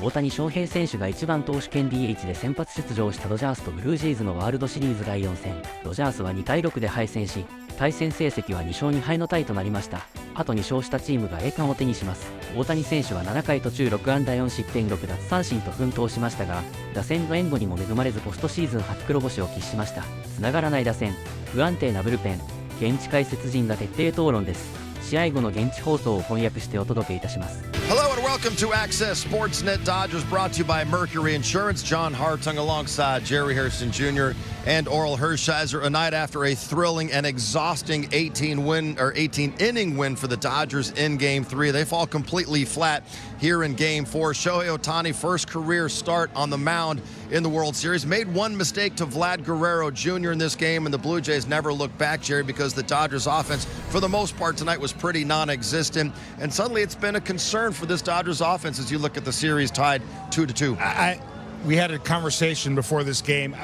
大谷翔平選手が1番投手兼 DH で先発出場したドジャースとブルージェイズのワールドシリーズ第4戦、ドジャースは2対6で敗戦し、対戦成績は2勝2敗のタイとなりました。あと2勝したチームが栄冠を手にします。大谷選手は7回途中6安打4失点6奪三振と奮闘しましたが、打線の援護にも恵まれずポストシーズン初黒星を喫しました。繋がらない打線、不安定なブルペン、現地解説陣が徹底討論です。試合後の現地放送を翻訳してお届けいたします。Hello and welcome to Access Sportsnet Dodgers, brought to you by Mercury Insurance. John Hartung alongside Jerry Hairston Jr. and Oral Hershiser. A night after a thrilling and exhausting 18-inning win for the Dodgers in Game 3. They fall completely flat here in Game 4. Shohei Ohtani, first career start on the mound in the World Series. Made one mistake to Vlad Guerrero Jr. in this game, and the Blue Jays never looked back, Jerry, because the Dodgers offense, for the most part tonight, was pretty non-existent. And suddenly it's been a concern for this Dodgers offense as you look at the series tied 2-2. We had a conversation before this game.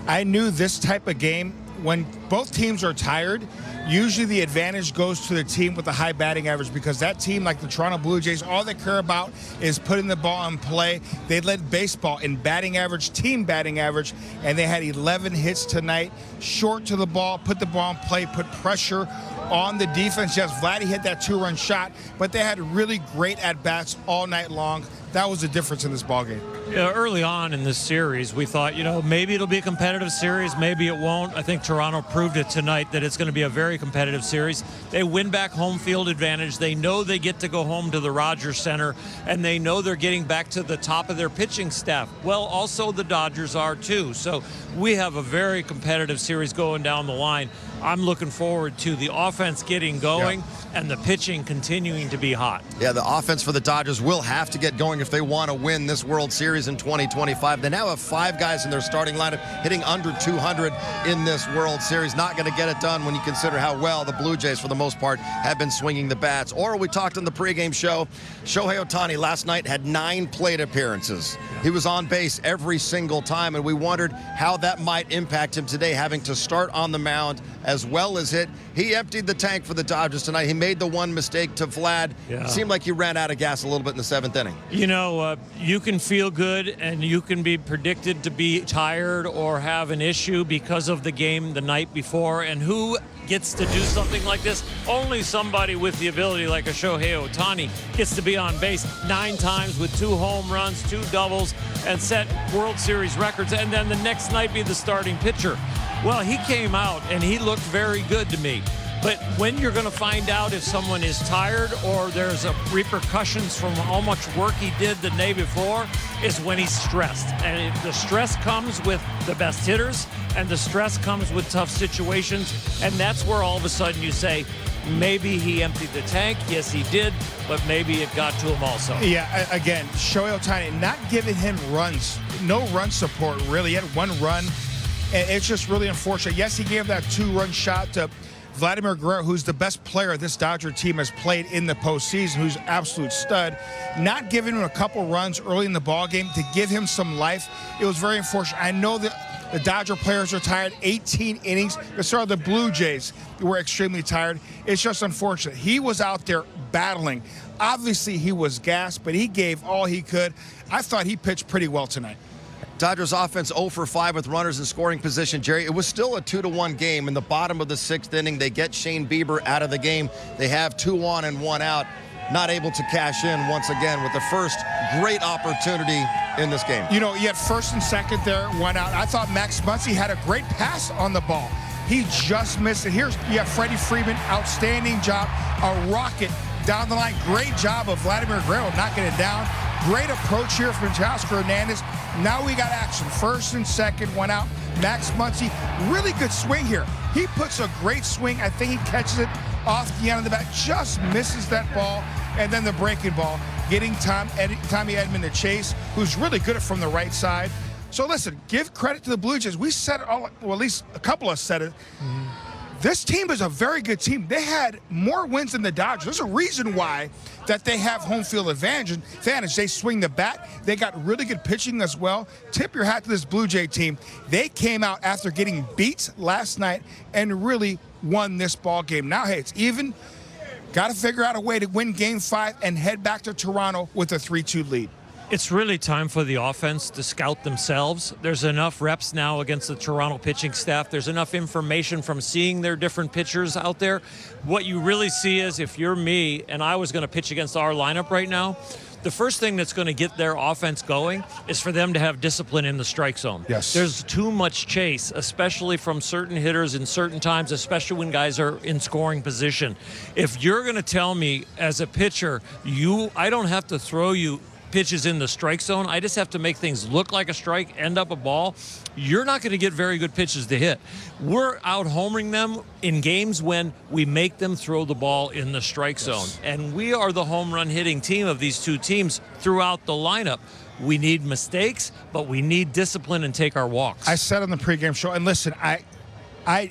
I knew this type of game, when both teams are tired, usually the advantage goes to the team with the high batting average, because that team, like the Toronto Blue Jays, all they care about is putting the ball in play. They led baseball in batting average, team batting average, and they had 11 hits tonight, short to the ball, put the ball in play, put pressure on the defense. Yes, Vladdy hit that 2-run shot, but they had really great at-bats all night long. That was the difference in this ballgame. Yeah, early on in this series, we thought, maybe it'll be a competitive series, maybe it won't. I think Toronto proved it tonight that it's going to be a very competitive series. They win back home field advantage. They know they get to go home to the Rogers Center, and they know they're getting back to the top of their pitching staff. Well, also the Dodgers are too. So we have a very competitive series going down the line. I'm looking forward to the offense getting going and the pitching continuing to be hot. Yeah, the offense for the Dodgers will have to get going if they want to win this World Series in 2025. They now have 5 guys in their starting lineup hitting under 200 in this World Series. Not going to get it done when you consider how well the Blue Jays, for the most part, have been swinging the bats. Or we talked on the pregame show, Shohei Ohtani last night had 9 plate appearances. He was on base every single time, and we wondered how that might impact him today, having to start on the mound as well as hit. He emptied the tank for the Dodgers tonight. He made the one mistake to Vlad. It seemed like he ran out of gas a little bit in the 7th inning. You can feel good and you can be predicted to be tired or have an issue because of the game the night before. And who gets to do something like this? Only somebody with the ability like a Shohei Ohtani gets to be on base 9 times with 2 home runs, 2 doubles, and set World Series records, and then the next night be the starting pitcher. Well, he came out and he looked very good to me. But when you're going to find out if someone is tired or there's repercussions from how much work he did the day before is when he's stressed. And the stress comes with the best hitters, and the stress comes with tough situations. And that's where all of a sudden you say, maybe he emptied the tank. Yes, he did, but maybe it got to him also. Yeah, again, Shohei Ohtani not giving him runs, no run support really. He had 1 run, and it's just really unfortunate. Yes, he gave that 2-run shot to Vladimir Guerrero, who's the best player this Dodger team has played in the postseason, who's an absolute stud. Not giving him a couple runs early in the ballgame to give him some life, it was very unfortunate. I know that the Dodger players are tired, 18 innings. So are the Blue Jays, who were extremely tired. It's just unfortunate. He was out there battling. Obviously, he was gassed, but he gave all he could. I thought he pitched pretty well tonight. Dodgers offense 0 for 5 with runners in scoring position, Jerry. It was still a 2-1 game. In the bottom of the 6th inning, they get Shane Bieber out of the game. They have 2 on and 1 out. Not able to cash in once again with the first great opportunity in this game. You had 1st and 2nd there, 1 out. I thought Max Muncy had a great pass on the ball. He just missed it. You have Freddie Freeman, outstanding job. A rocket down the line. Great job of Vladimir Guerrero knocking it down. Great approach here from Teoscar Hernandez. Now we got action. 1st and 2nd, 1 out. Max Muncy, really good swing here. He puts a great swing. I think he catches it off the end of the bat, just misses that ball, and then the breaking ball, getting Tommy Edman to chase, who's really good at from the right side. So listen, give credit to the Blue Jays. We said it all, well, at least a couple of us said it. This team is a very good team. They had more wins than the Dodgers. There's a reason why that they have home field advantage. They swing the bat. They got really good pitching as well. Tip your hat to this Blue Jay team. They came out after getting beat last night and really won this ball game. Now, hey, it's even. Got to figure out a way to win Game 5 and head back to Toronto with a 3-2 lead. It's really time for the offense to scout themselves. There's enough reps now against the Toronto pitching staff. There's enough information from seeing their different pitchers out there. What you really see is, if you're me and I was going to pitch against our lineup right now, the first thing that's going to get their offense going is for them to have discipline in the strike zone. Yes. There's too much chase, especially from certain hitters in certain times, especially when guys are in scoring position. If you're going to tell me as a pitcher, I don't have to throw you pitches in the strike zone, I just have to make things look like a strike, end up a ball, you're not going to get very good pitches to hit. We're out homering them in games when we make them throw the ball in the strike zone. And we are the home run hitting team of these two teams throughout the lineup. We need mistakes, but we need discipline and take our walks. I said on the pregame show, and listen, I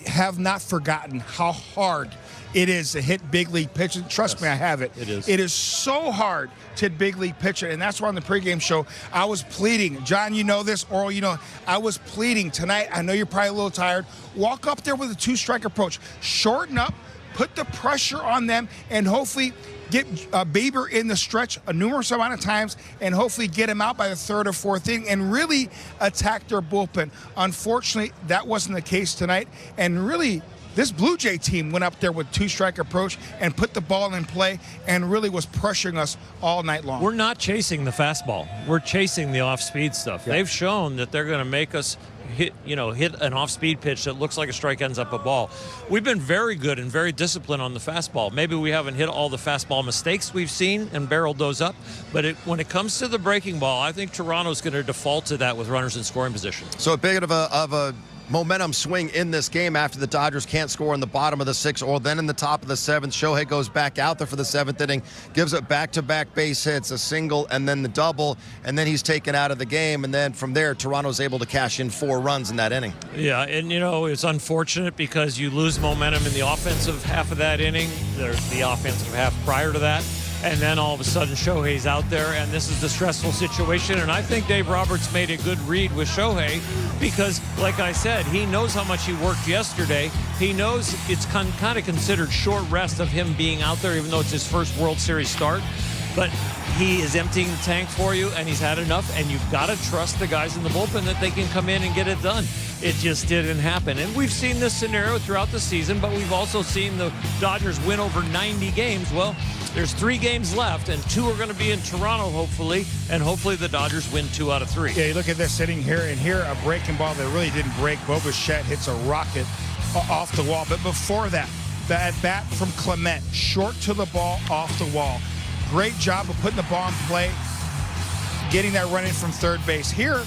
have not forgotten how hard it is to hit big league pitches. Trust me, I have it. It is. It is so hard to hit big league pitcher, and that's why on the pregame show I was pleading. John, you know this, Oral, you know, I was pleading tonight. I know you're probably a little tired. Walk up there with a two-strike approach. Shorten up, put the pressure on them, and hopefully get Bieber in the stretch a numerous amount of times and hopefully get him out by the third or fourth inning and really attack their bullpen. Unfortunately, that wasn't the case tonight, and really this Blue Jay team went up there with two-strike approach and put the ball in play and really was pressuring us all night long. We're not chasing the fastball. We're chasing the off-speed stuff. Yeah. They've shown that they're going to make us hit an off-speed pitch that looks like a strike, ends up a ball. We've been very good and very disciplined on the fastball. Maybe we haven't hit all the fastball mistakes we've seen and barreled those up, but when it comes to the breaking ball, I think Toronto's going to default to that with runners in scoring position. So a bit of a momentum swing in this game after the Dodgers can't score in the bottom of the sixth, or then in the top of the seventh. Shohei goes back out there for the seventh inning, gives it back-to-back base hits, a single and then the double, and then he's taken out of the game. And then from there, Toronto's able to cash in 4 runs in that inning. Yeah, and it's unfortunate because you lose momentum in the offensive half of that inning. There's the offensive half prior to that. And then all of a sudden Shohei's out there, and this is the stressful situation. And I think Dave Roberts made a good read with Shohei because, like I said, he knows how much he worked yesterday. He knows it's kind of considered short rest of him being out there, even though it's his first World Series start. But he is emptying the tank for you, and he's had enough, and you've got to trust the guys in the bullpen that they can come in and get it done. It just didn't happen. And we've seen this scenario throughout the season, but we've also seen the Dodgers win over 90 games. Well, there's 3 games left, and 2 are going to be in Toronto, hopefully, and hopefully the Dodgers win 2 out of 3. Yeah, you look at this sitting here, and here a breaking ball that really didn't break. Bo Bichette hits a rocket off the wall. But before that, the at-bat from Clement, short to the ball, off the wall. Great job of putting the ball in play, getting that run in from third base. Here,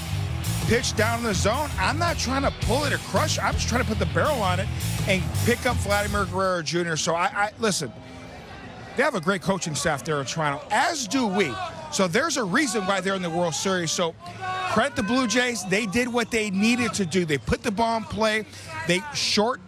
pitch down in the zone. I'm not trying to pull it or crush. I'm just trying to put the barrel on it and pick up Vladimir Guerrero Jr. So I listen, they have a great coaching staff there in Toronto, as do we. So there's a reason why they're in the World Series. So credit the Blue Jays. They did what they needed to do. They put the ball in play. They short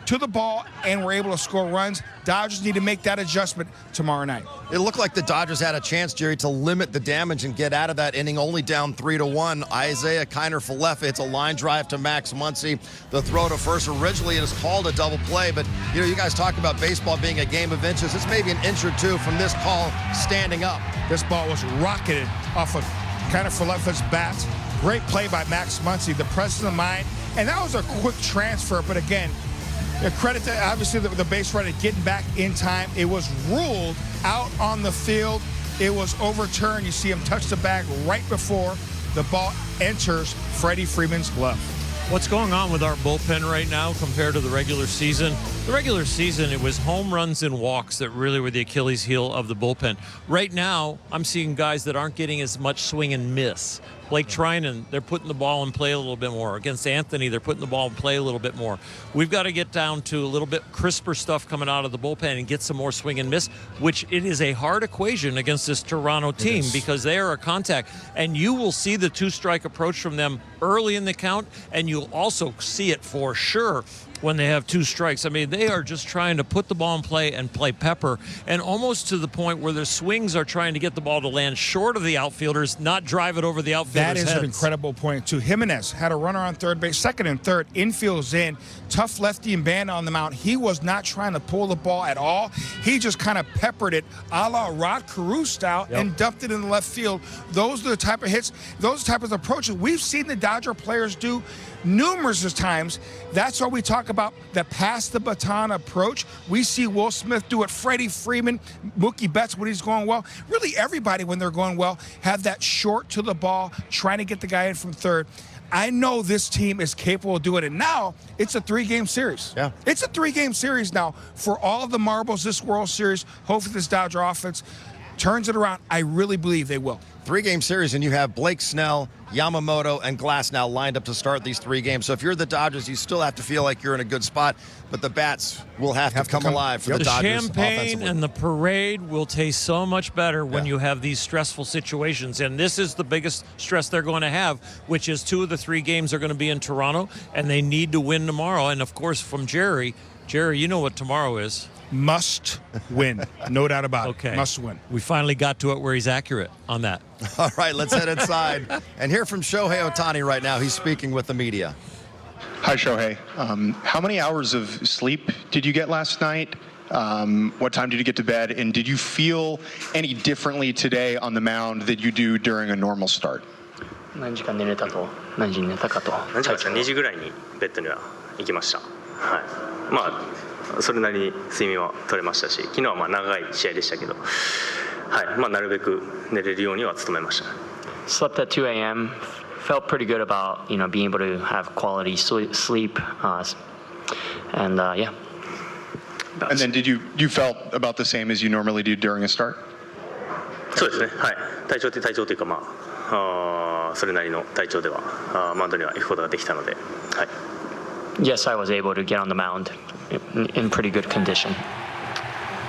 to the ball and were able to score runs. Dodgers need to make that adjustment tomorrow night. It looked like the Dodgers had a chance, Jerry, to limit the damage and get out of that inning, only down 3-1. Isaiah Kiner-Falefa hits a line drive to Max Muncy. The throw to first, originally it is called a double play, but you guys talk about baseball being a game of inches. It's maybe an inch or two from this call standing up. This ball was rocketed off of Kiner-Falefa's bats. Great play by Max Muncy, the presence of mind, and that was a quick transfer, but again, credit to, obviously, the base runner getting back in time. It was ruled out on the field. It was overturned. You see him touch the bag right before the ball enters Freddie Freeman's glove. What's going on with our bullpen right now compared to the regular season? The regular season, it was home runs and walks that really were the Achilles heel of the bullpen. Right now, I'm seeing guys that aren't getting as much swing and miss. Blake Trinan, they're putting the ball in play a little bit more. Against Anthony, they're putting the ball in play a little bit more. We've got to get down to a little bit crisper stuff coming out of the bullpen and get some more swing and miss, which it is a hard equation against this Toronto team because they are a contact. And you will see the 2-strike approach from them early in the count, and you'll also see it for sure when they have 2 strikes. I mean, they are just trying to put the ball in play and play pepper, and almost to the point where their swings are trying to get the ball to land short of the outfielders, not drive it over the outfielders' That is heads. an incredible point, too. Jimenez had a runner on third base, second and third, infield's in, tough lefty and band on the mound. He was not trying to pull the ball at all. He just kind of peppered it a la Rod Carew style and dumped it in the left field. Those are the type of hits, those type of approaches we've seen the Dodger players do numerous times. That's why we talk about the pass the baton approach. We see Will Smith do it, Freddie Freeman, Mookie Betts when he's going well. Really everybody when they're going well have that short to the ball, trying to get the guy in from third. I know this team is capable of doing it. Now, it's a 3-game series. Yeah. It's a 3-game series now for all of the marbles this World Series. Hopefully this Dodger offense turns it around. I really believe they will. 3-game series, and you have Blake Snell, Yamamoto, and Glass now lined up to start these 3 games. So if you're the Dodgers, you still have to feel like you're in a good spot, but the bats will have to come alive for the Dodgers champagne offensively. and the parade will taste so much better when you have these stressful situations, and this is the biggest stress they're going to have, which is 2 of the 3 games are going to be in Toronto, and they need to win tomorrow. And of course, from Jerry, you know what tomorrow is. Must win. No doubt about Okay. it. Must win. We finally got to it where he's accurate on that. All right, let's head inside and hear from Shohei Ohtani right now. He's speaking with the media. Hi, Shohei. How many hours of sleep did you get last night? What time did you get to bed? And did you feel any differently today on the mound than you do during a normal start? 何時間寝れたと何時に寝たかと何時間ですか2時ぐらいにベッドには行きました。はい。まあそれなりに睡眠は取れましたし、昨日はまあ長い試合でしたけど、はい。まあなるべく寝れるようには努めました。Slept at 2 a.m. Felt pretty good about being able to have quality sleep, and yeah. And then did you felt about the same as you normally do during a start? そうですね。はい。体調というかまあそれなりの体調ではマウンドには行くことができたので、はい。Yes, I was able to get on the mound in pretty good condition.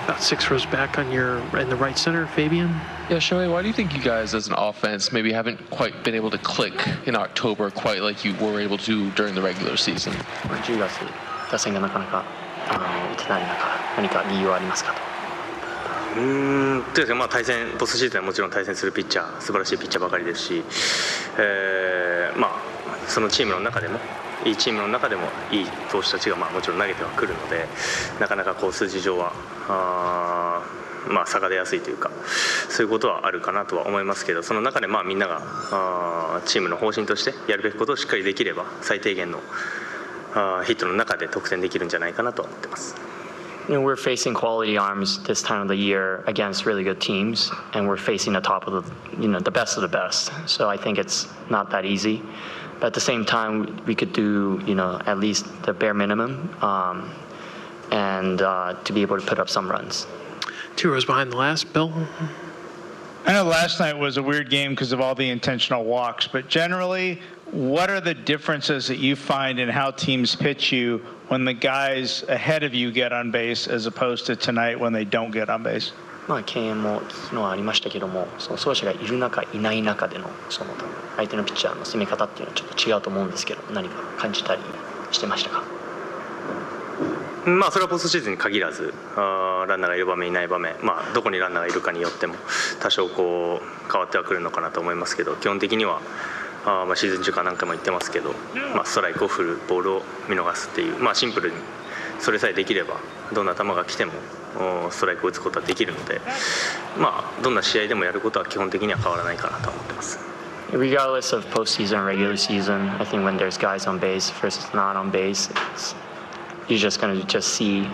About 6 rows back in the right center, Fabian. Yeah, Shohei, why do you think you guys as an offense maybe haven't quite been able to click in October quite like you were able to during the regular season? 10月打線がなかなか打てない中、何か理由はありますかと。というかまあポストシーズンはもちろん対戦するピッチャー素晴らしいピッチャーばかりですし、まあそのチームの中でもいいチームの中でもいい投手たちがまあもちろん投げてはくるので、なかなかこう数字上はまあ差が出やすいというかそういうことはあるかなとは思いますけど、その中でまあみんながチームの方針としてやるべきことをしっかりできれば最低限のヒットの中で得点できるんじゃないかなと思ってます。We're facing quality arms this time of the year against really good teams, and we're facing the top of the best of the best. So I think it's not that easy, but at the same time, we could do at least the bare minimum, and to be able to put up some runs. 2 rows behind the last, Bill. I know last night was a weird game because of all the intentional walks, but generally, what are the differences that you find in how teams pitch you when the guys ahead of you get on base as opposed to tonight when they don't get on base? まあ敬遠も昨日はありましたけども、その走者がいる中いない中でのその相手のピッチャーの攻め方っていうのはちょっと違うと思うんですけど、何か感じたりしてましたか？まあそれはポストシーズンに限らずランナーがいる場面いない場面、まあどこにランナーがいるかによっても多少こう変わってはくるのかなと思いますけど、基本的にはまあシーズン中から何回も言ってますけど、まあストライクを振るボールを見逃すっていう、まあシンプルにそれさえできればどんな球が来てもストライクを打つことはできるので、まあどんな試合でもやることは基本的には変わらないかなと思ってます。Regardless of postseason or regular season, I think when there's guys on base versus not on base, you're just going to see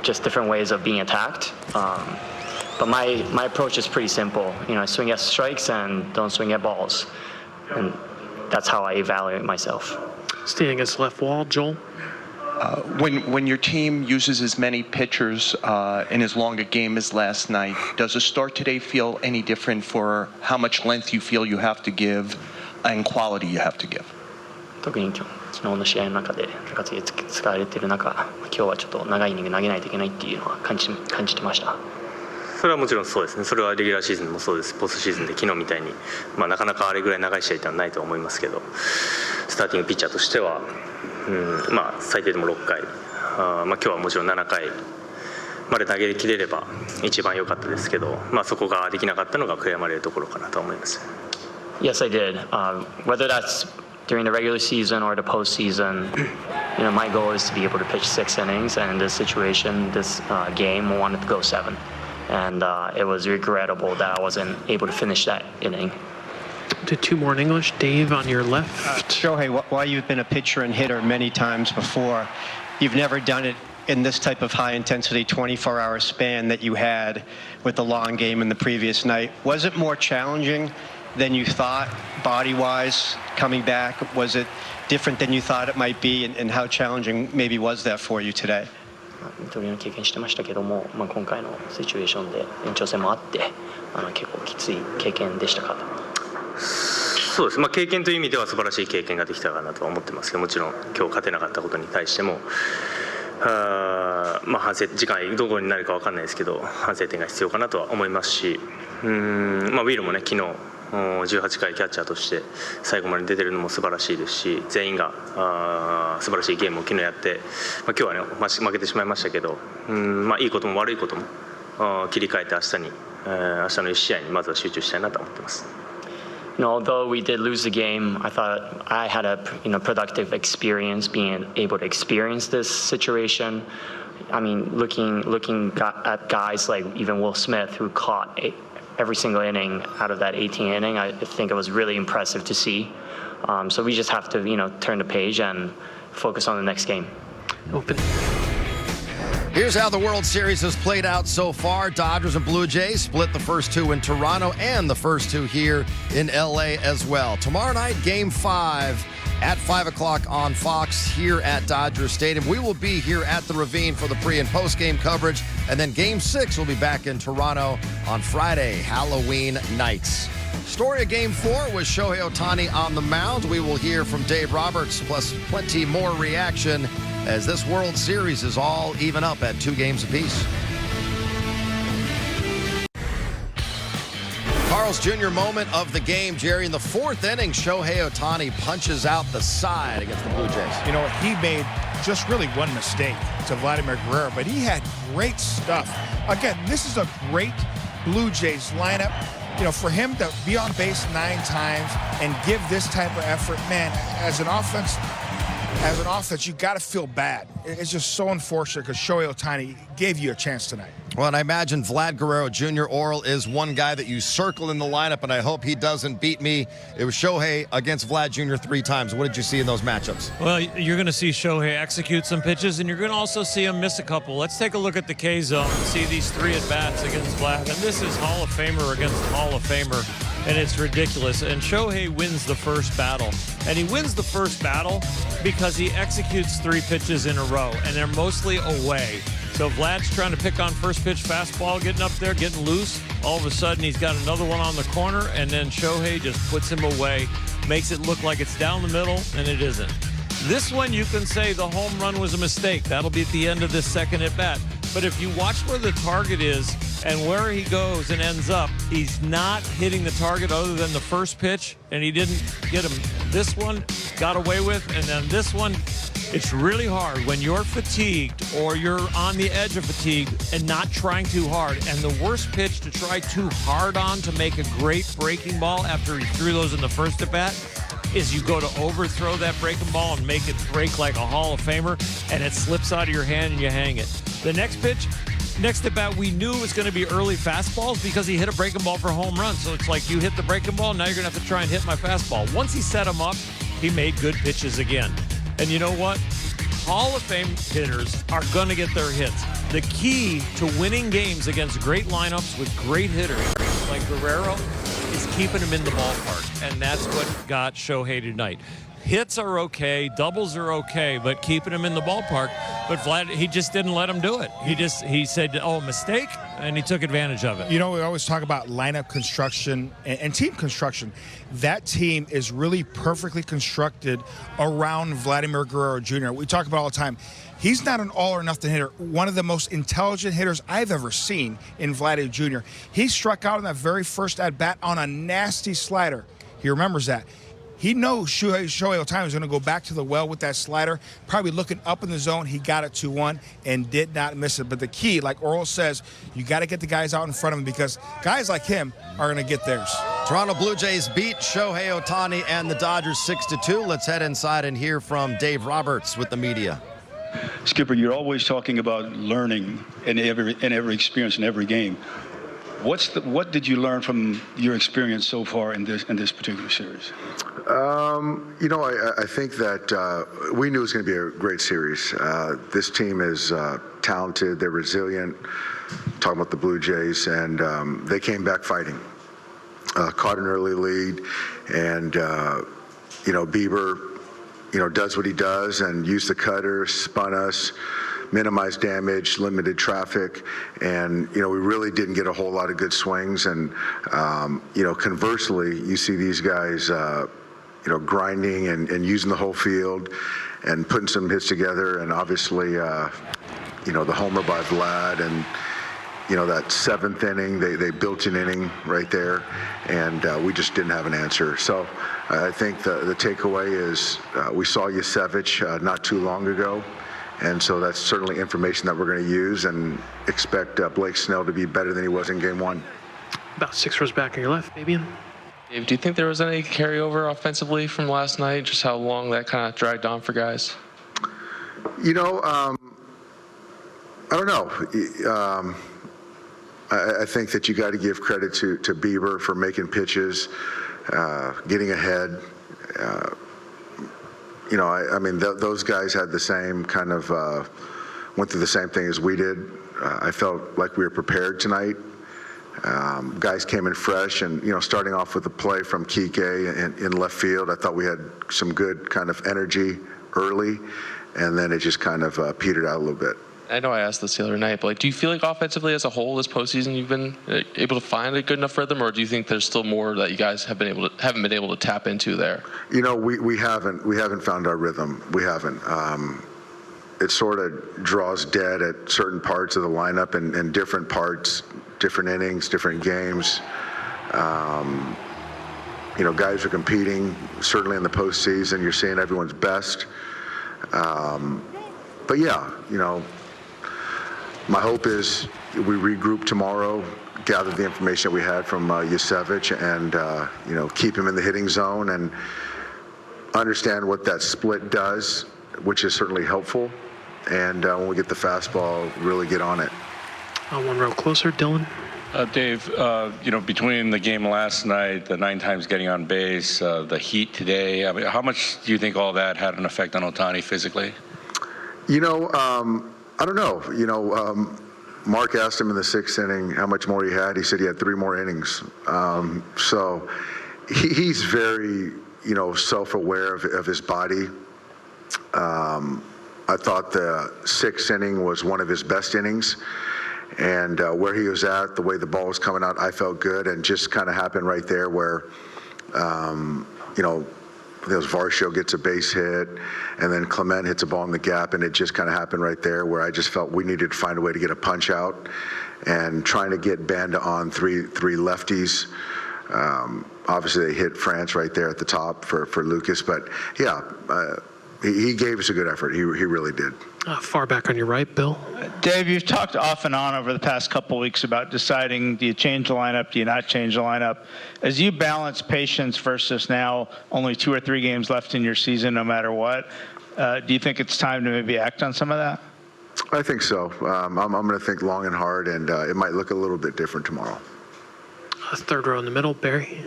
just different ways of being attacked. But my approach is pretty simple. I swing at strikes and don't swing at balls, and that's how I evaluate myself. Staying against left wall, Joel. When your team uses as many pitchers in as long a game as last night, does a start today feel any different for how much length you feel you have to give and quality you have to give? 特に昨日の試合の中で中継ぎ使われている中、今日はちょっと長いイニング投げないといけないっていうのは感じてました。それはもちろんそうですね。それはレギュラーシーズンでもそうです。ポストシーズンで昨日みたいに、まあなかなかあれぐらい長い試合ではないと思いますけど、スターティングピッチャーとしてはまあ、最低でも6回、今日はもちろん7回まで投げ切れれば一番良かったですけど、そこができなかったのが悔やまれるところかなと思います。Yes, I did. Whether that's during the regular season or the postseason, my goal is to be able to pitch 6 innings, and in this situation, this game, I wanted to go 7. And it was regrettable that I wasn't able to finish that inning. To 2 more in English. Dave, on your left. Shohei, while you've been a pitcher and hitter many times before, you've never done it in this type of high-intensity 24-hour span that you had with the long game in the previous night. Was it more challenging than you thought, body-wise, coming back? Was it different than you thought it might be, and how challenging maybe was that for you today? 二刀流の経験してましたけども、今回のシチュエーションで延長戦もあって結構きつい経験でしたか？そうです、経験という意味では素晴らしい経験ができたかなとは思ってますけど、もちろん今日勝てなかったことに対しても反省時間どこになるか分かんないですけど反省点が必要かなとは思いますし、ウィールもね昨日18回キャッチャーとして最後まで出てるのも素晴らしいですし、全員が素晴らしいゲームを昨日やって、今日はね負けてしまいましたけど、いいことも悪いことも切り替えて明日の1試合にまずは集中したいなと思ってます。Although we did lose the game, I thought I had a productive experience being able to experience this situation. I mean, looking at guys like even Will Smith, who caught every single inning out of that 18 inning, I think it was really impressive to see. So we just have to turn the page and focus on the next game. Open. Here's how the World Series has played out so far. Dodgers and Blue Jays split the first 2 in Toronto and the first 2 here in LA as well. Tomorrow night, Game 5 at 5 o'clock on Fox here at Dodger Stadium. We will be here at the Ravine for the pre- and post-game coverage. And then Game 6 will be back in Toronto on Friday, Halloween nights. Story of Game 4 was Shohei Ohtani on the mound. We will hear from Dave Roberts, plus plenty more reaction as this World Series is all even up at 2 games apiece. Carl's Jr. moment of the game, Jerry. In the 4th inning, Shohei Ohtani punches out the side against the Blue Jays. He made just really one mistake to Vladimir Guerrero, but he had great stuff. Again, this is a great Blue Jays lineup. For him to be on base 9 times and give this type of effort, man, as an offense, you got to feel bad. It's just so unfortunate because Shohei Ohtani gave you a chance tonight. Well, and I imagine Vlad Guerrero Jr. Oral is one guy that you circle in the lineup, and I hope he doesn't beat me. It was Shohei against Vlad Jr. 3 times. What did you see in those matchups? Well, you're going to see Shohei execute some pitches, and you're going to also see him miss a couple. Let's take a look at the K-zone and see these 3 at-bats against Vlad. And this is Hall of Famer against Hall of Famer, and it's ridiculous. And Shohei wins the first battle. And he wins the first battle because he executes 3 pitches in a row, and they're mostly away. So Vlad's trying to pick on first pitch fastball, getting up there, getting loose. All of a sudden, he's got another one on the corner, and then Shohei just puts him away, makes it look like it's down the middle, and it isn't. This one, you can say the home run was a mistake. That'll be at the end of this second at-bat. But if you watch where the target is and where he goes and ends up, he's not hitting the target other than the first pitch, and he didn't get him. This one got away with, and then this one, it's really hard when you're fatigued or you're on the edge of fatigue and not trying too hard. And the worst pitch to try too hard on to make a great breaking ball after he threw those in the first at-bat is you go to overthrow that breaking ball and make it break like a Hall of Famer, and it slips out of your hand and you hang it. The next pitch, next at bat, we knew it was going to be early fastballs because he hit a breaking ball for a home run. So it's like you hit the breaking ball, now you're going to have to try and hit my fastball. Once he set him up, he made good pitches again. And you know what? Hall of Fame hitters are going to get their hits. The key to winning games against great lineups with great hitters like Guerrero is keeping them in the ballpark. And that's what got Shohei tonight. Hits are okay, doubles are okay, but keeping him in the ballpark. But Vlad, he just didn't let him do it. He said, oh, mistake, and he took advantage of it. We always talk about lineup construction and team construction. That team is really perfectly constructed around Vladimir Guerrero Jr. We talk about it all the time. He's not an all-or-nothing hitter. One of the most intelligent hitters I've ever seen in Vladimir Jr. He struck out in that very first at-bat on a nasty slider. He remembers that. He knows Shohei Ohtani was going to go back to the well with that slider, probably looking up in the zone. He got it 2-1 and did not miss it. But the key, like Oral says, you got to get the guys out in front of him because guys like him are going to get theirs. Toronto Blue Jays beat Shohei Ohtani and the Dodgers 6-2. Let's head inside and hear from Dave Roberts with the media. Skipper, you're always talking about learning in every experience in every game. What did you learn from your experience so far in this particular series? I think that we knew it was going to be a great series. This team is talented. They're resilient. Talking about the Blue Jays, and they came back fighting. Caught an early lead, and Bieber, does what he does and used the cutter, spun us, minimized damage, limited traffic, and we really didn't get a whole lot of good swings. And conversely, you see these guys grinding and using the whole field and putting some hits together. And obviously, the homer by Vlad and that seventh inning, they built an inning right there, and we just didn't have an answer. So I think the takeaway is we saw Yusevich not too long ago, and so that's certainly information that we're going to use and expect Blake Snell to be better than he was in Game 1. About 6 rows back on your left, Fabian. Dave, do you think there was any carryover offensively from last night? Just how long that kind of dragged on for guys? I don't know. I think that you got to give credit to Bieber for making pitches, getting ahead. Those guys had the same kind of, went through the same thing as we did. I felt like we were prepared tonight. Guys came in fresh, and starting off with a play from Kike in left field, I thought we had some good kind of energy early, and then it just kind of petered out a little bit. I know I asked this the other night, but do you feel like offensively as a whole this postseason you've been able to find a good enough rhythm, or do you think there's still more that you guys haven't been able to tap into there? We haven't found our rhythm. We haven't. It sort of draws dead at certain parts of the lineup and different parts, different innings, different games. Guys are competing. Certainly in the postseason, you're seeing everyone's best. But yeah, my hope is we regroup tomorrow, gather the information that we had from Yusevich, and keep him in the hitting zone and understand what that split does, which is certainly helpful. And when we get the fastball, really get on it. One row closer, Dylan. Dave, between the game last night, the 9 times getting on base, the heat today, how much do you think all that had an effect on Ohtani physically? I don't know. Mark asked him in the 6th inning how much more he had. He said he had 3 more innings. So he's very, self-aware of his body. I thought the 6th inning was one of his best innings. And where he was at, the way the ball was coming out, I felt good. And just kind of happened right there where, Varsho gets a base hit, and then Clement hits a ball in the gap, and it just kind of happened right there where I just felt we needed to find a way to get a punch out, and trying to get Banda on three lefties. Obviously, they hit France right there at the top for Lucas, but yeah, he gave us a good effort. He really did. Far back on your right, Bill. Dave, you've talked off and on over the past couple of weeks about deciding, do you change the lineup, do you not change the lineup? As you balance patience versus now only 2 or 3 games left in your season no matter what, do you think it's time to maybe act on some of that? I think so. I'm going to think long and hard, and it might look a little bit different tomorrow. 3rd row in the middle, Barry.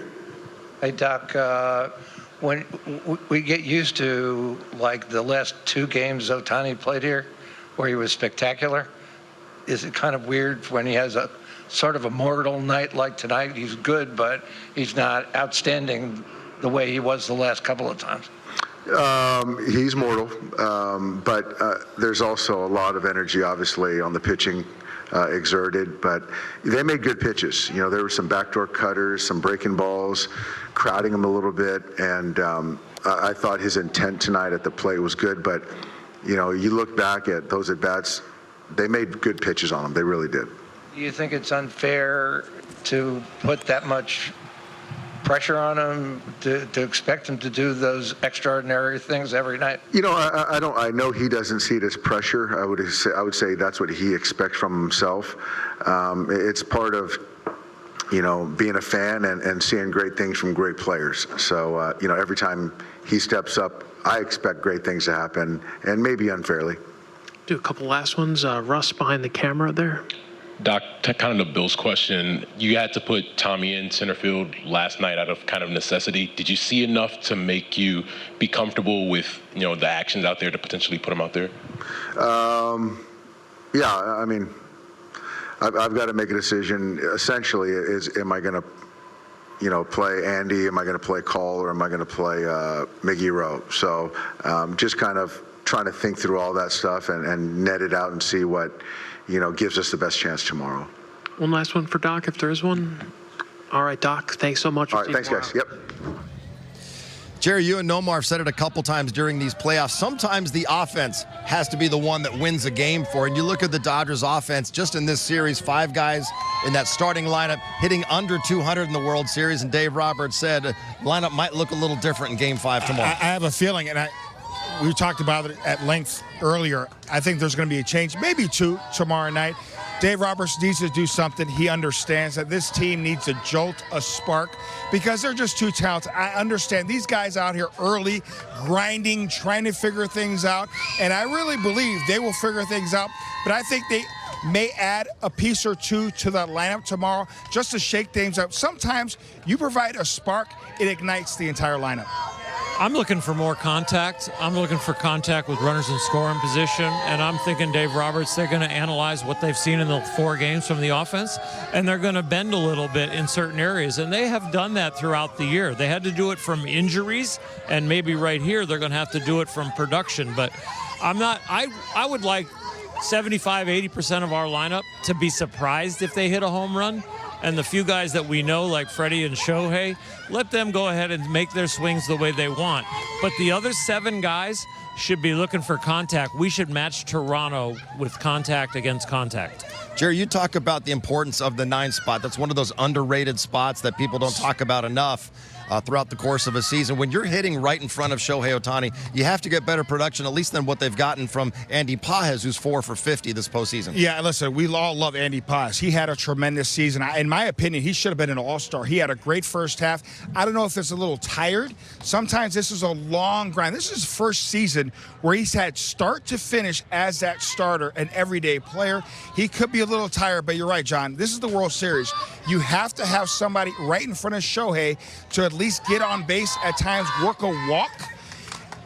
Hey, Doc. When we get used to, like, the last 2 games Ohtani played here, where he was spectacular, is it kind of weird when he has a sort of a mortal night like tonight? He's good, but he's not outstanding the way he was the last couple of times. He's mortal, but there's also a lot of energy, obviously, on the pitching exerted, but they made good pitches. There were some backdoor cutters, some breaking balls, crowding him a little bit, and I thought his intent tonight at the plate was good, but you look back at those at-bats, they made good pitches on him. They really did. Do you think it's unfair to put that much pressure on him to expect him to do those extraordinary things every night? You know, I know he doesn't see it as pressure. I would say that's what he expects from himself. It's part of, you know, being a fan and seeing great things from great players. So, you know, every time he steps up, I expect great things to happen, and maybe unfairly. Do a couple last ones. Russ behind the camera there. Doc, kind of the Bills question. You had to put Tommy in center field last night out of kind of necessity. Did you see enough to make you be comfortable with, you know, the actions out there to potentially put him out there? Yeah, I mean, I've got to make a decision. Essentially, am I going to, you know, play Andy? Am I going to play Cole, or am I going to play Miggy Rowe? So just kind of trying to think through all that stuff and net it out and see what, you know, gives us the best chance tomorrow. One last one for Doc, if there is one. All right, Doc, thanks so much. All right, thanks, guys. Yep. Jerry, you and Nomar have said it a couple times during these playoffs. Sometimes the offense has to be the one that wins a game for. And you look at the Dodgers offense just in this series, 5 guys in that starting lineup hitting under 200 in the World Series. And Dave Roberts said lineup might look a little different in Game 5 tomorrow. I have a feeling, and we talked about it at length earlier. I think there's going to be a change, maybe 2 tomorrow night. Dave Roberts needs to do something. He understands that this team needs a jolt, a spark, because they're just too talented. I understand these guys out here early, grinding, trying to figure things out, and I really believe they will figure things out. But I think they may add a piece or 2 to the lineup tomorrow just to shake things up. Sometimes you provide a spark, it ignites the entire lineup. I'm looking for more contact. I'm looking for contact with runners in scoring position, and I'm thinking Dave Roberts, they're going to analyze what they've seen in the 4 games from the offense, and they're going to bend a little bit in certain areas, and they have done that throughout the year. They had to do it from injuries, and maybe right here they're going to have to do it from production, but I would like 75-80% of our lineup to be surprised if they hit a home run. And the few guys that we know, like Freddie and Shohei, let them go ahead and make their swings the way they want. But the other 7 guys should be looking for contact. We should match Toronto with contact against contact. Jerry, you talk about the importance of the 9 spot. That's one of those underrated spots that people don't talk about enough throughout the course of a season. When you're hitting right in front of Shohei Ohtani, you have to get better production, at least than what they've gotten from Andy Pages, who's 4 for 50 this postseason. Yeah, listen, we all love Andy Pages. He had a tremendous season. In my opinion, he should have been an all-star. He had a great first half. I don't know if it's a little tired. Sometimes this is a long grind. This is his first season where he's had start to finish as that starter, an everyday player. He could be a little tired, but you're right, John. This is the World Series. You have to have somebody right in front of Shohei to at least get on base at times, work a walk,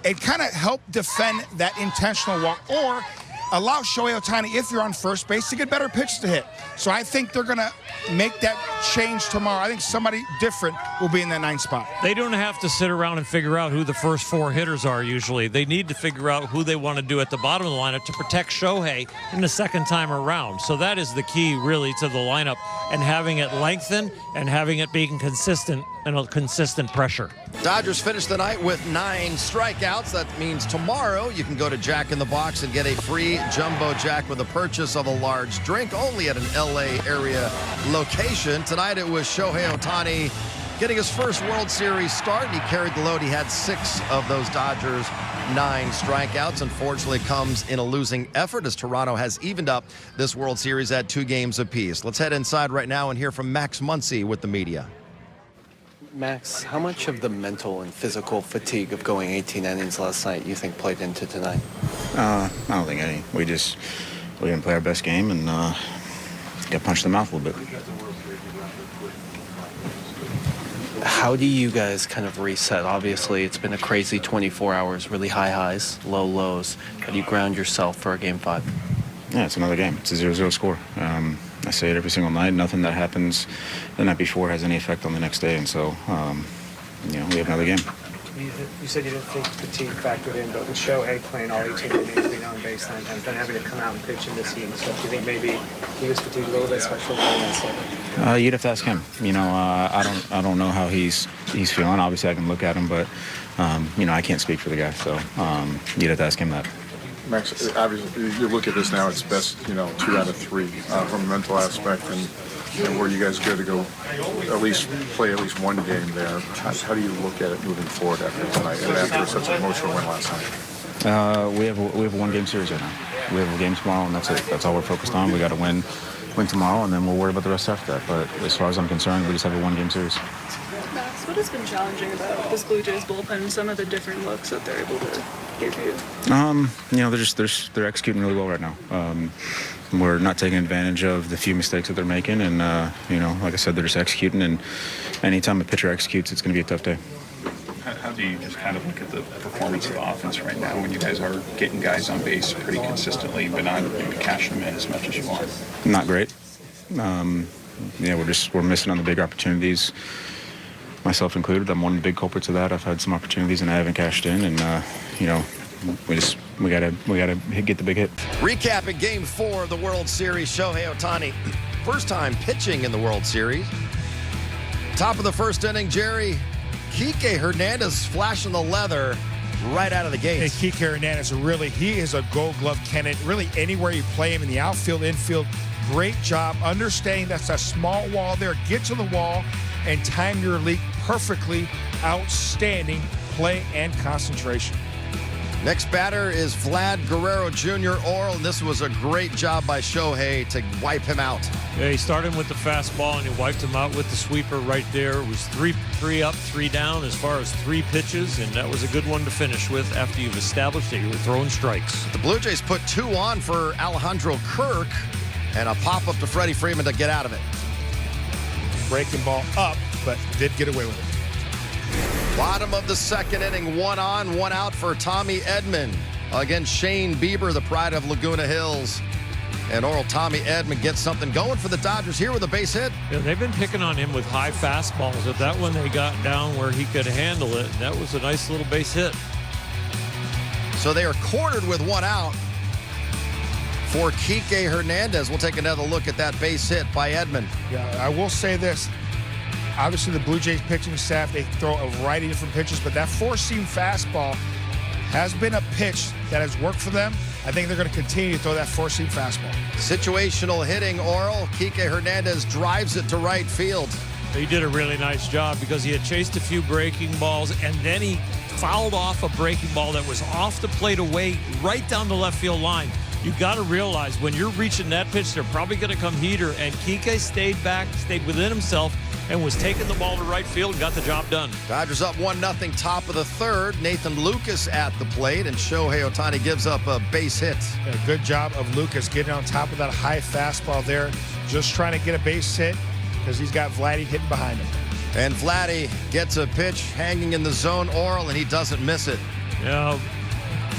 and kind of help defend that intentional walk, or allow Shohei Ohtani, if you're on first base, to get better pitches to hit. So I think they're going to make that change tomorrow. I think somebody different will be in that 9 spot. They don't have to sit around and figure out who the first 4 hitters are usually. They need to figure out who they want to do at the bottom of the lineup to protect Shohei in the second time around. So that is the key, really, to the lineup, and having it lengthen and having it being consistent and a consistent pressure. Dodgers finished the night with 9 strikeouts. That means tomorrow you can go to Jack in the Box and get a free Jumbo Jack with a purchase of a large drink, only at an LA area location. Tonight it was Shohei Ohtani getting his first World Series start, and he carried the load. He had 6 of those Dodgers' 9 strikeouts. Unfortunately, comes in a losing effort as Toronto has evened up this World Series at 2 games apiece. Let's head inside right now and hear from Max Muncy with the media. Max, how much of the mental and physical fatigue of going 18 innings last night you think played into tonight? I don't think any. We didn't play our best game and got punched in the mouth a little bit. How do you guys kind of reset? Obviously, it's been a crazy 24 hours, really high highs, low lows. How do you ground yourself for a Game 5? Yeah, it's another game. It's a 0-0 score. I say it every single night. Nothing that happens the night before has any effect on the next day. And so, we have another game. You said you didn't think fatigue factored in, but with Shohei playing all 18 innings, being on base 9 times, then having to come out and pitch in this heat and stuff, do you think maybe he was fatigued a little bit, especially playing that seven? You'd have to ask him. I don't know how he's feeling. Obviously, I can look at him, but I can't speak for the guy. So you'd have to ask him that. Max, obviously, you look at this now, it's best, 2 out of 3 from a mental aspect. And and were you guys good to go at least play at least one game there? How do you look at it moving forward after tonight and after such an emotional win last night? We have a one-game series right now. We have a game tomorrow, and that's it. That's all we're focused on. We got to win tomorrow, and then we'll worry about the rest after that. But as far as I'm concerned, we just have a one-game series. Max, what has been challenging about this Blue Jays bullpen and some of the different looks that they're able to give you? They're executing really well right now. We're not taking advantage of the few mistakes that they're making, and like I said, they're just executing. And anytime a pitcher executes, it's going to be a tough day. How do you just kind of look at the performance of the offense right now when you guys are getting guys on base pretty consistently, but not maybe cashing them in as much as you want? Not great. We're missing on the big opportunities, myself included. I'm one of the big culprits of that. I've had some opportunities and I haven't cashed in, and we gotta get the big hit. Recapping Game 4 of the World Series, Shohei Ohtani, first time pitching in the World Series. Top of the first inning, Jerry. Kike Hernandez flashing the leather right out of the gate. Hey, Kike Hernandez, he is a gold glove candidate. Really, anywhere you play him in the outfield, infield, great job understanding that's a small wall there. Get to the wall and time your leak perfectly. Outstanding play and concentration. Next batter is Vlad Guerrero Jr. Oral, and this was a great job by Shohei to wipe him out. Yeah, he started with the fastball and he wiped him out with the sweeper right there. It was three up, 3 down as far as 3 pitches, and that was a good one to finish with after you've established that you were throwing strikes. The Blue Jays put 2 on for Alejandro Kirk and a pop-up to Freddie Freeman to get out of it. Breaking ball up, but did get away with it. Bottom of the second inning, 1 on, 1 out for Tommy Edman against Shane Bieber, the pride of Laguna Hills. And Oral Tommy Edman gets something going for the Dodgers here with a base hit. Yeah, they've been picking on him with high fastballs, but that one they got down where he could handle it. That was a nice little base hit. So they are cornered with 1 out for Kike Hernandez. We'll take another look at that base hit by Edman. Yeah, I will say this. Obviously, the Blue Jays pitching staff, they throw a variety of different pitches, but that 4-seam fastball has been a pitch that has worked for them. I think they're going to continue to throw that 4-seam fastball. Situational hitting, Oral. Kike Hernandez drives it to right field. He did a really nice job because he had chased a few breaking balls, and then he fouled off a breaking ball that was off the plate away right down the left field line. You got to realize when you're reaching that pitch, they're probably going to come heater, and Kike stayed back, stayed within himself, and was taking the ball to right field and got the job done. Dodgers up 1-0, top of the third. Nathan Lucas at the plate, and Shohei Ohtani gives up a base hit. A good job of Lucas getting on top of that high fastball there, just trying to get a base hit because he's got Vladdy hitting behind him. And Vladdy gets a pitch hanging in the zone, Oral, and he doesn't miss it. Yeah.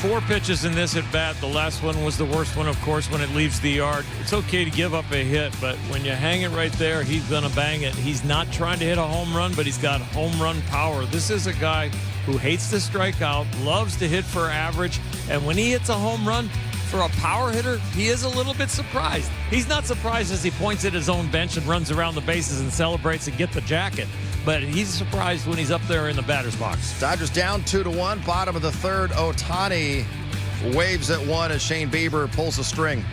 4 pitches in this at bat. The last one was the worst one, of course, when it leaves the yard. It's okay to give up a hit, but when you hang it right there, he's going to bang it. He's not trying to hit a home run, but he's got home run power. This is a guy who hates to strike out, loves to hit for average, and when he hits a home run, for a power hitter, he is a little bit surprised. He's not surprised as he points at his own bench and runs around the bases and celebrates and gets the jacket. But he's surprised when he's up there in the batter's box. Dodgers down 2-1, bottom of the third. Ohtani waves at 1 as Shane Bieber pulls a string.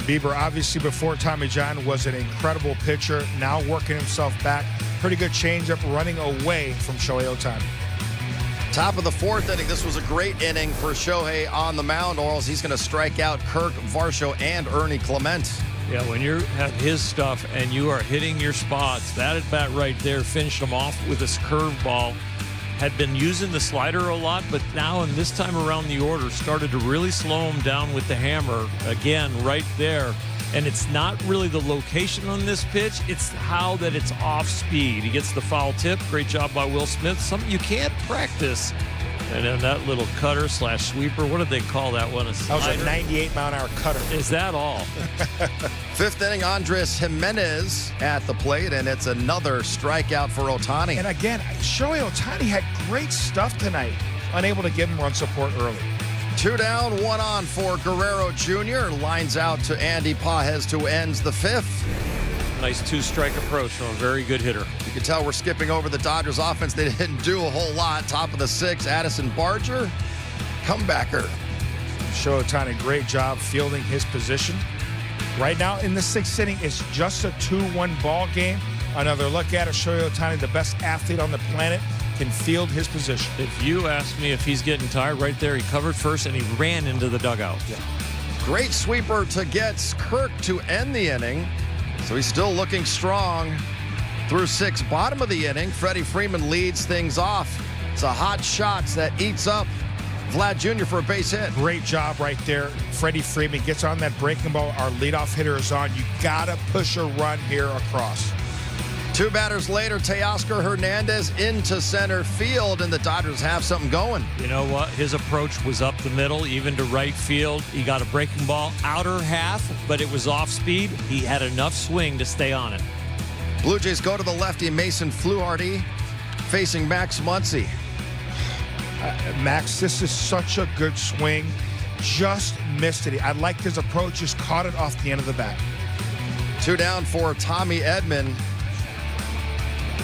Bieber, obviously, before Tommy John, was an incredible pitcher. Now working himself back. Pretty good changeup running away from Shohei Ohtani. Top of the 4th inning. This was a great inning for Shohei on the mound, or else he's going to strike out Kirk Varsho and Ernie Clement. Yeah, when you have his stuff and you are hitting your spots, that at bat right there finished him off with this curveball. Had been using the slider a lot, but now in this time around the order started to really slow him down with the hammer again right there. And it's not really the location on this pitch, it's how that it's off speed. He gets the foul tip. Great job by Will Smith. Something you can't practice. And then that little cutter / sweeper, what did they call that one? That was a 98-mile-an-hour cutter. Is that all? 5th inning, Andres Jimenez at the plate, and it's another strikeout for Ohtani. And again, Shohei Ohtani had great stuff tonight, unable to give him run support early. 2 down, 1 on for Guerrero Jr. Lines out to Andy Pages, who ends the 5th. Nice 2-strike approach from a very good hitter. You can tell we're skipping over the Dodgers offense. They didn't do a whole lot. Top of the 6th, Addison Barger, comebacker. Shohei Ohtani, great job fielding his position. Right now in the 6th inning, it's just a 2-1 ball game. Another look at it, Shohei Ohtani, the best athlete on the planet, can field his position. If you ask me if he's getting tired right there, he covered first and he ran into the dugout. Yeah. Great sweeper to get Kirk to end the inning. So he's still looking strong through 6. Bottom of the inning, Freddie Freeman leads things off. It's a hot shot that eats up Vlad Jr. for a base hit. Great job right there. Freddie Freeman gets on that breaking ball. Our leadoff hitter is on. You gotta push a run here across. 2 batters later, Teoscar Hernandez into center field, and the Dodgers have something going. You know what? His approach was up the middle, even to right field. He got a breaking ball outer half, but it was off speed. He had enough swing to stay on it. Blue Jays go to the lefty, Mason Fluharty, facing Max Muncy. Max, this is such a good swing. Just missed it. I liked his approach, just caught it off the end of the bat. 2 down for Tommy Edman.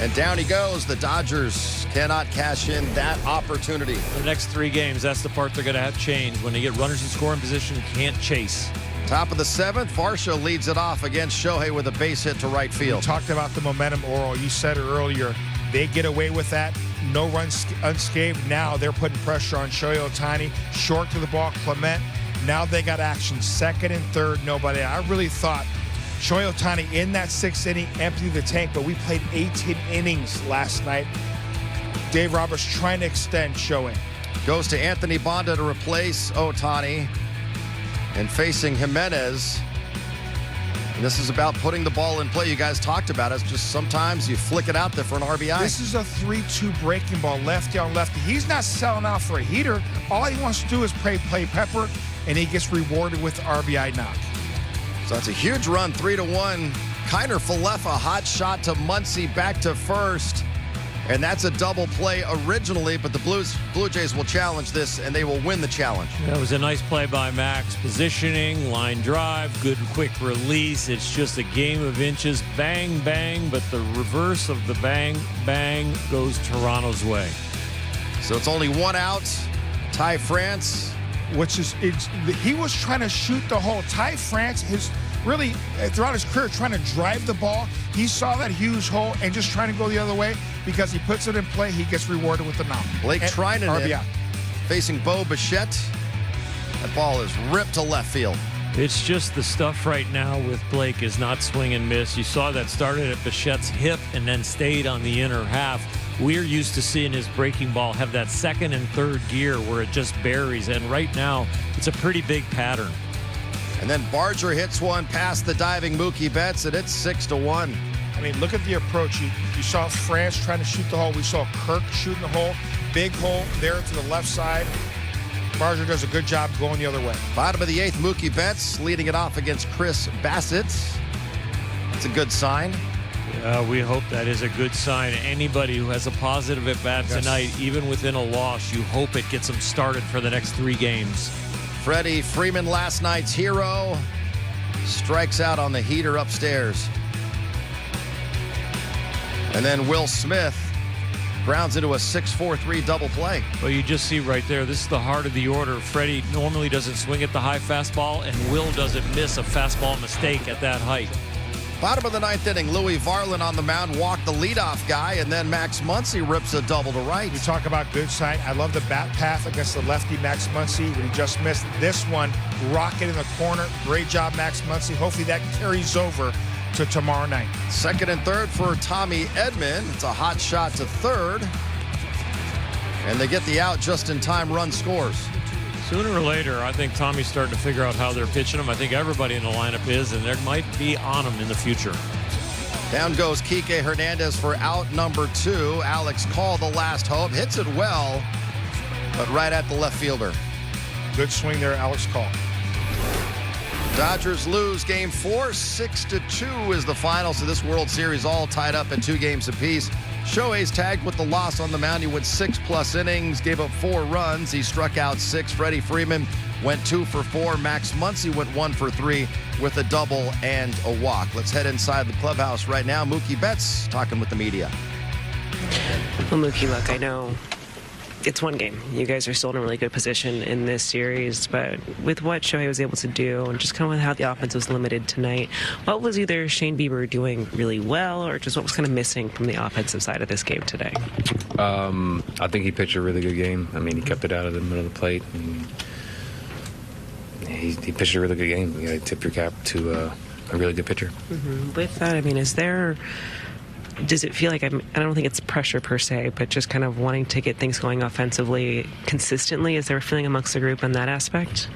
And down he goes. The Dodgers cannot cash in that opportunity. The next 3 games, that's the part they're going to have changed. When they get runners in scoring position, can't chase. Top of the 7th, Varsho leads it off against Shohei with a base hit to right field. We talked about the momentum, Oral. You said it earlier. They get away with that. No runs unscathed. Now they're putting pressure on Shohei Ohtani. Short to the ball, Clement. Now they got action. 2nd and 3rd, nobody. I really thought Shohei Ohtani in that 6th inning emptied the tank, but we played 18 innings last night. Dave Roberts trying to extend Shohei. Goes to Anthony Bonda to replace Ohtani. And facing Jimenez. And this is about putting the ball in play. You guys talked about it. It's just sometimes you flick it out there for an RBI. This is a 3-2 breaking ball, lefty on lefty. He's not selling out for a heater. All he wants to do is play pepper, and he gets rewarded with RBI knock. So it's a huge run, 3-1. Kiner Falefa, hot shot to Muncy, back to first. And that's a double play originally, but the Blue Jays will challenge this, and they will win the challenge. That was a nice play by Max. Positioning, line drive, good quick release. It's just a game of inches. Bang, bang, but the reverse of the bang, bang goes Toronto's way. So it's only 1 out. Ty France. He was trying to shoot the hole. Ty France, really, throughout his career, trying to drive the ball. He saw that huge hole and just trying to go the other way. Because he puts it in play, he gets rewarded with the knock. Blake Trinan facing Bo Bichette. That ball is ripped to left field. It's just the stuff right now with Blake is not swing and miss. You saw that started at Bichette's hip and then stayed on the inner half. We're used to seeing his breaking ball have that 2nd and 3rd gear where it just buries. And right now, it's a pretty big pattern. And then Barger hits one past the diving Mookie Betts, and it's 6-1. I mean, look at the approach. You saw France trying to shoot the hole. We saw Kirk shooting the hole. Big hole there to the left side. Barger does a good job going the other way. Bottom of the 8th, Mookie Betts leading it off against Chris Bassett. That's a good sign. We hope that is a good sign. Anybody who has a positive at bat tonight, even within a loss, you hope it gets them started for the next 3 games. Freddie Freeman, last night's hero, strikes out on the heater upstairs. And then Will Smith grounds into a 6-4-3 double play. Well, you just see right there, this is the heart of the order. Freddie normally doesn't swing at the high fastball, and Will doesn't miss a fastball mistake at that height. Bottom of the 9th inning, Louis Varland on the mound walked the leadoff guy, and then Max Muncy rips a double to right. We talk about good sign. I love the bat path against the lefty Max Muncy, but he just missed this one. Rocket in the corner. Great job, Max Muncy. Hopefully that carries over to tomorrow night. 2nd and 3rd for Tommy Edman. It's a hot shot to 3rd. And they get the out just in time. Run scores. Sooner or later, I think Tommy's starting to figure out how they're pitching him. I think everybody in the lineup is, and there might be on him in the future. Down goes Kike Hernandez for out number 2. Alex Call, the last hope. Hits it well, but right at the left fielder. Good swing there, Alex Call. Dodgers lose game 4. 6-2 is the final. So this World Series all tied up at 2 games apiece. Shohei's tagged with the loss on the mound. He went 6+ innings, gave up 4 runs. He struck out 6. Freddie Freeman went 2 for 4. Max Muncy went 1 for 3 with a double and a walk. Let's head inside the clubhouse right now. Mookie Betts talking with the media. Well, Mookie, look, I know it's one game. You guys are still in a really good position in this series, but with what Shohei was able to do and just kind of how the offense was limited tonight, what was either Shane Bieber doing really well or just what was kind of missing from the offensive side of this game today? I think he pitched a really good game. I mean, he kept it out of the middle of the plate. And he pitched a really good game. You got to tip your cap to a really good pitcher. With that, I mean, does it feel like, I don't think it's pressure per se, but just kind of wanting to get things going offensively consistently? Is there a feeling amongst the group in that aspect?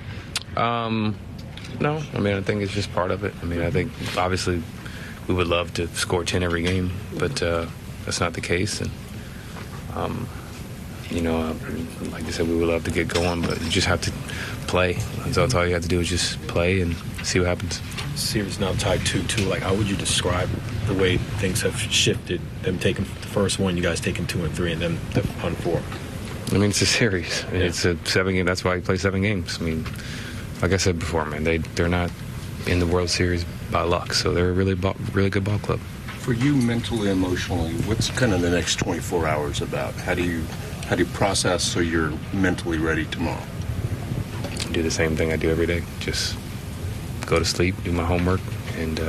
No. I mean, I think it's just part of it. I mean, I think obviously we would love to score 10 every game, but that's not the case. And, like I said, we would love to get going, but you just have to play. So that's all you have to do is just play and see what happens. Series now tied 2-2. Like, how would you describe the way things have shifted? Them taking the first one, you guys taking 2 and 3, and then on 4. I mean, it's a series. I mean, it's a 7-game. That's why you play 7 games. I mean, like I said before, man, they're not in the World Series by luck, so they're a really good ball club. For you, mentally, emotionally, what's kind of the next 24 hours about? How do you process so you're mentally ready tomorrow? Do the same thing I do every day. Just go to sleep, do my homework, and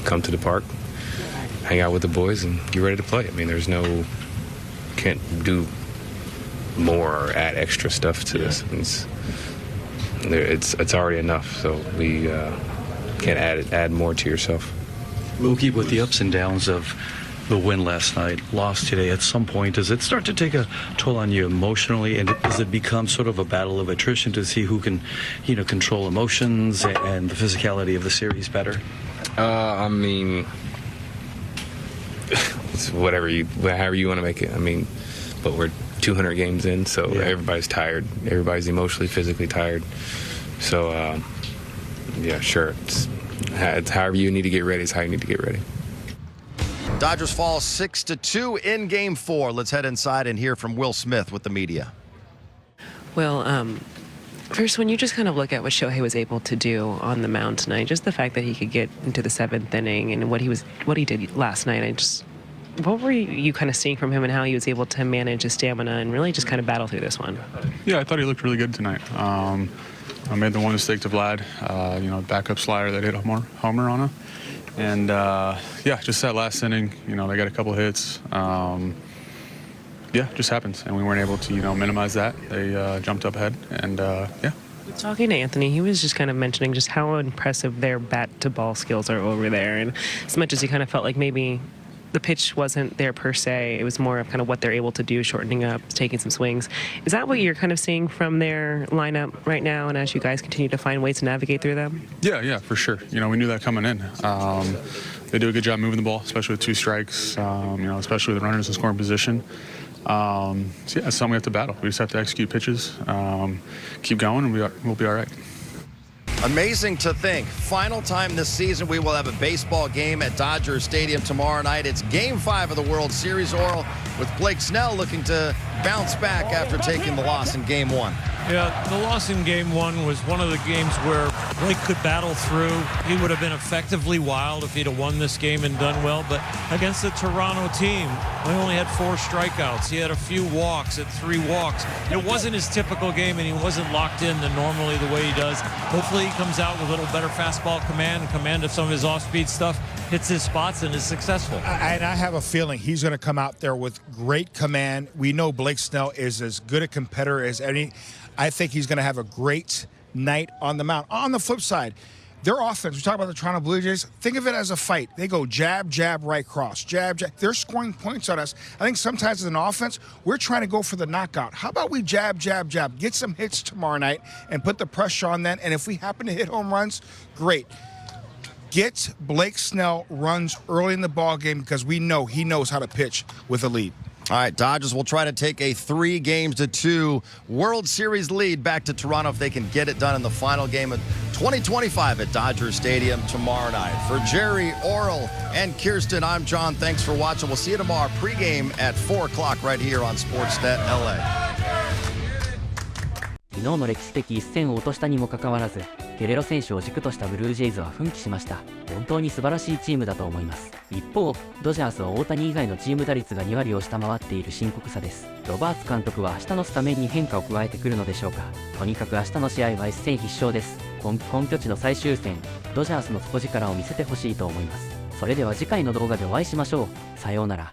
come to the park, hang out with the boys, and get ready to play. I mean, can't do more or add extra stuff to this. It's already enough, so we can't add more to yourself. Mookie, with the ups and downs of the win last night, loss today, at some point, does it start to take a toll on you emotionally, and does it become sort of a battle of attrition to see who can, control emotions and the physicality of the series better? I mean, it's however you want to make it. I mean, but we're 200 games in, so everybody's tired. Everybody's emotionally, physically tired. So, sure. It's however you need to get ready is how you need to get ready. Dodgers fall 6-2 in Game 4. Let's head inside and hear from Will Smith with the media. Well, first, when you just kind of look at what Shohei was able to do on the mound tonight, just the fact that he could get into the 7th inning and what he did last night, what were you kind of seeing from him and how he was able to manage his stamina and really just kind of battle through this one? Yeah, I thought he looked really good tonight. I made the one mistake to Vlad, backup slider that hit a homer on him. And, just that last inning, they got a couple hits. Just happens. And we weren't able to, minimize that. They jumped up ahead, and, Talking to Anthony, he was just kind of mentioning just how impressive their bat-to-ball skills are over there. And as much as he kind of felt like maybe the pitch wasn't there per se, it was more of kind of what they're able to do, shortening up, taking some swings. Is that what you're kind of seeing from their lineup right now, and as you guys continue to find ways to navigate through them? Yeah, for sure. We knew that coming in. They do a good job moving the ball, especially with 2 strikes, especially with the runners in scoring position. It's something we have to battle. We just have to execute pitches, keep going, and we'll be all right. Amazing to think. Final time this season, we will have a baseball game at Dodger Stadium tomorrow night. It's Game 5 of the World Series, Oral, with Blake Snell looking to bounce back after taking the loss in Game 1. Yeah, the loss in Game 1 was one of the games where Blake could battle through. He would have been effectively wild if he'd have won this game and done well, but against the Toronto team, they only had 4 strikeouts. He had a few walks, at 3 walks. It wasn't his typical game, and he wasn't locked in normally the way he does. Hopefully he comes out with a little better fastball command of some of his off-speed stuff, hits his spots, and is successful. And I have a feeling he's going to come out there with great command. We know Blake Snell is as good a competitor as any. I think he's going to have a great night on the mound. On the flip side, their offense, we talk about the Toronto Blue Jays, think of it as a fight. They go jab, jab, right cross, jab, jab. They're scoring points on us. I think sometimes as an offense, we're trying to go for the knockout. How about we jab, jab, jab, get some hits tomorrow night and put the pressure on them, and if we happen to hit home runs, great. Get Blake Snell runs early in the ball game because we know he knows how to pitch with a lead. All right, Dodgers will try to take a 3-2 World Series lead back to Toronto if they can get it done in the final game of 2025 at Dodger Stadium tomorrow night. For Jerry, Oral, and Kirsten, I'm John. Thanks for watching. We'll see you tomorrow pregame at 4 o'clock right here on Sportsnet LA. 昨日の歴史的一戦を落としたにもかかわらず、ゲレロ選手を軸としたブルージェイズは奮起しました。本当に素晴らしいチームだと思います。一方、ドジャースは大谷以外のチーム打率が2割を下回っている深刻さです。ロバーツ監督は明日のスタメンに変化を加えてくるのでしょうか。とにかく明日の試合は一戦必勝です。本拠地の最終戦、ドジャースの底力を見せてほしいと思います。それでは次回の動画でお会いしましょう。さようなら。